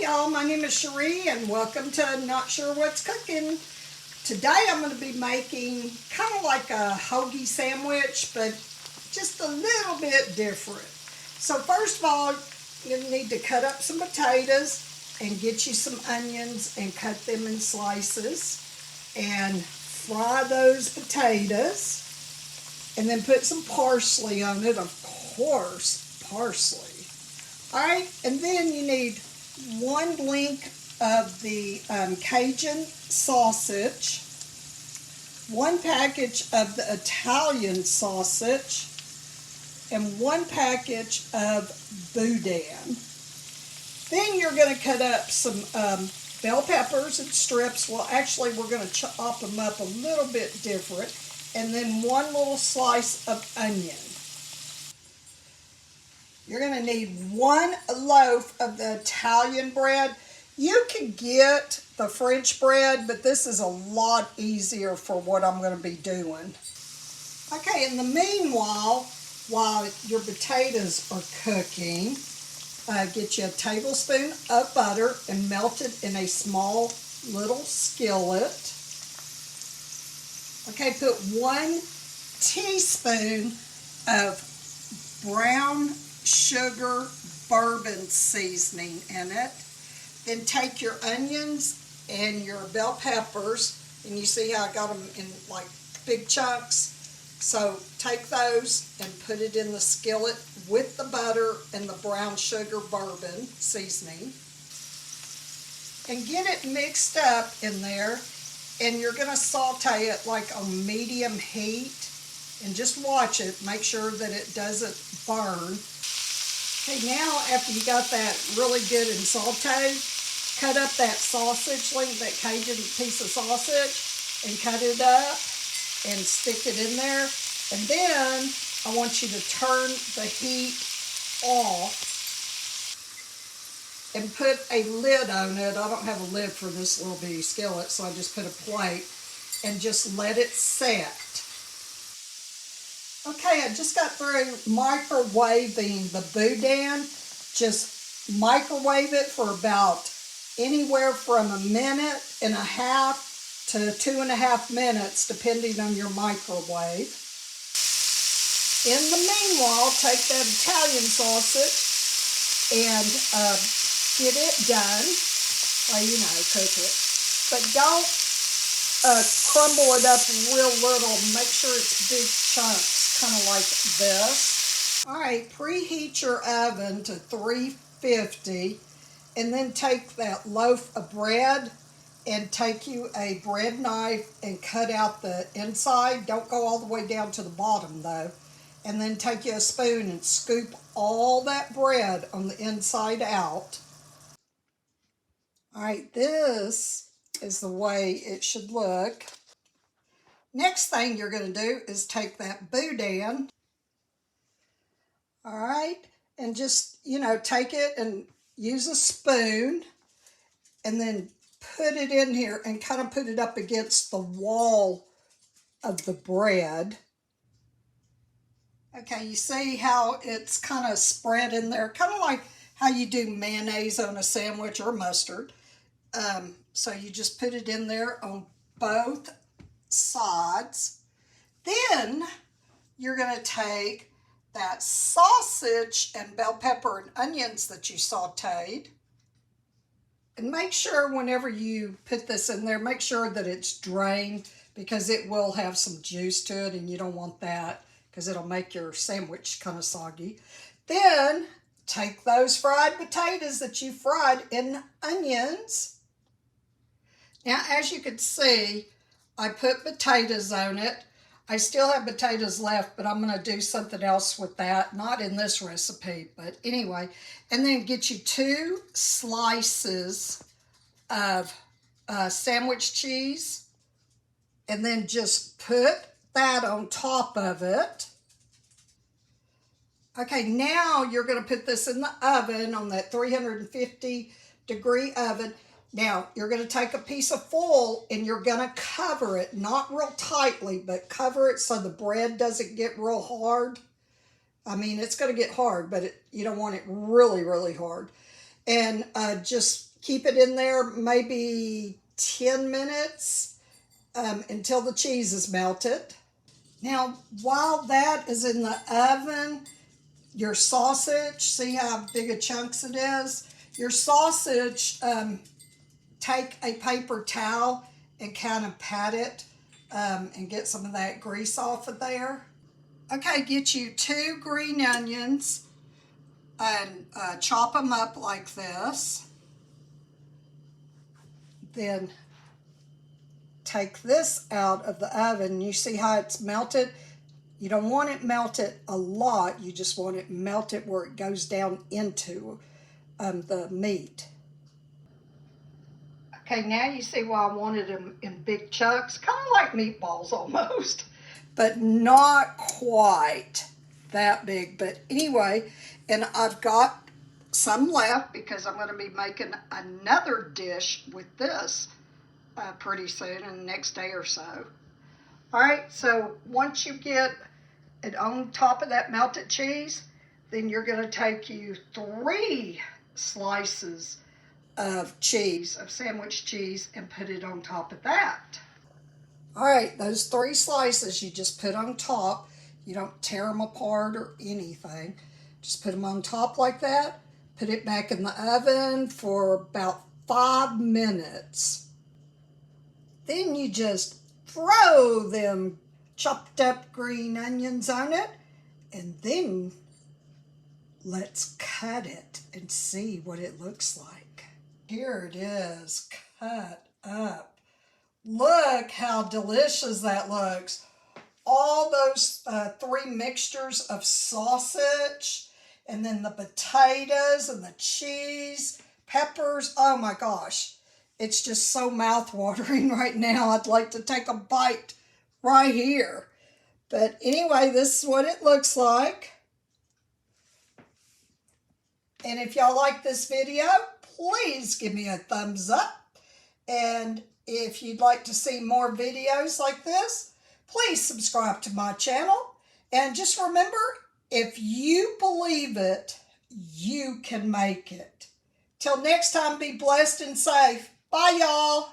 y'all, my name is Cherie and welcome to Not Sure What's Cooking. Today I'm going to be making kind of like a hoagie sandwich, but just a little bit different. So first of all, you need to cut up some potatoes and get you some onions and cut them in slices and fry those potatoes and then put some parsley on it, of course, parsley. All right, and then you need one link of the Cajun sausage, one package of the Italian sausage, and one package of boudin. Then you're going to cut up some bell peppers in strips. Well, actually, we're going to chop them up a little bit different. And then one little slice of onion. You're going to need one loaf of the Italian bread. You can get the French bread, but this is a lot easier for what I'm going to be doing. Okay, in the meanwhile, while your potatoes are cooking, get you a tablespoon of butter and melt it in a small little skillet. Okay, put 1 teaspoon of brown sugar bourbon seasoning in it. Then take your onions and your bell peppers, and you see how I got them in like big chunks. So take those and put it in the skillet with the butter and the brown sugar bourbon seasoning. And get it mixed up in there, and you're going to saute it like on medium heat. And just watch it, make sure that it doesn't burn. Okay, now after you got that really good and sauteed, cut up that sausage link, that Cajun piece of sausage, and cut it up and stick it in there. And then I want you to turn the heat off and put a lid on it. I don't have a lid for this little bitty skillet, so I just put a plate and just let it set. Okay, I just got through microwaving the boudin. Just microwave it for about anywhere from 1.5 minutes to 2.5 minutes, depending on your microwave. In the meanwhile, take that Italian sausage and get it done. Well, you know, cook it. But don't crumble it up real little. Make sure it's big chunks, kind of like this. All right, preheat your oven to 350, and then take that loaf of bread and take you a bread knife and cut out the inside. Don't go all the way down to the bottom though. And then take you a spoon and scoop all that bread on the inside out. All right, this is the way it should look. Next thing you're going to do is take that boudin, all right, and just, you know, take it and use a spoon and then put it in here and kind of put it up against the wall of the bread. Okay, you see how it's kind of spread in there, kind of like how you do mayonnaise on a sandwich or mustard. So you just put it in there on both sides. Then you're going to take that sausage and bell pepper and onions that you sauteed. And make sure whenever you put this in there, make sure that it's drained, because it will have some juice to it and you don't want that, because it'll make your sandwich kind of soggy. Then take those fried potatoes that you fried in onions. Now, as you can see, I put potatoes on it. I still have potatoes left, but I'm going to do something else with that. Not in this recipe, but anyway. And then get you 2 slices of sandwich cheese. And then just put that on top of it. Okay, now you're going to put this in the oven on that 350-degree oven. Now, you're going to take a piece of foil and you're going to cover it, not real tightly, but cover it so the bread doesn't get real hard. I mean, it's going to get hard, but you don't want it really, really hard. And just Keep it in there maybe 10 minutes until the cheese is melted. Now, while that is in the oven, your sausage, see how big a chunks it is? Your sausage, take a paper towel and kind of pat it and get some of that grease off of there. Okay, get you 2 green onions and chop them up like this. Then take this out of the oven. You see how it's melted? You don't want it melted a lot. You just want it melted where it goes down into the meat. Okay, now you see why I wanted them in big chunks, kind of like meatballs almost, but not quite that big. But anyway, and I've got some left because I'm going to be making another dish with this pretty soon in the next day or so. All right, so once you get it on top of that melted cheese, then you're going to take you 3 slices of cheese, of sandwich cheese, and put it on top of that. All right, those 3 slices you just put on top. You don't tear them apart or anything. Just put them on top like that. Put it back in the oven for about 5 minutes. Then you just throw them chopped up green onions on it, and then let's cut it and see what it looks like. Here it is, cut up. Look how delicious that looks. All those 3 mixtures of sausage, and then the potatoes and the cheese, peppers. Oh my gosh, it's just so mouth-watering right now. I'd like to take a bite right here. But anyway, this is what it looks like. And if y'all like this video, please give me a thumbs up. And if you'd like to see more videos like this, please subscribe to my channel. And just remember, if you believe it, you can make it. Till next time, be blessed and safe. Bye, y'all.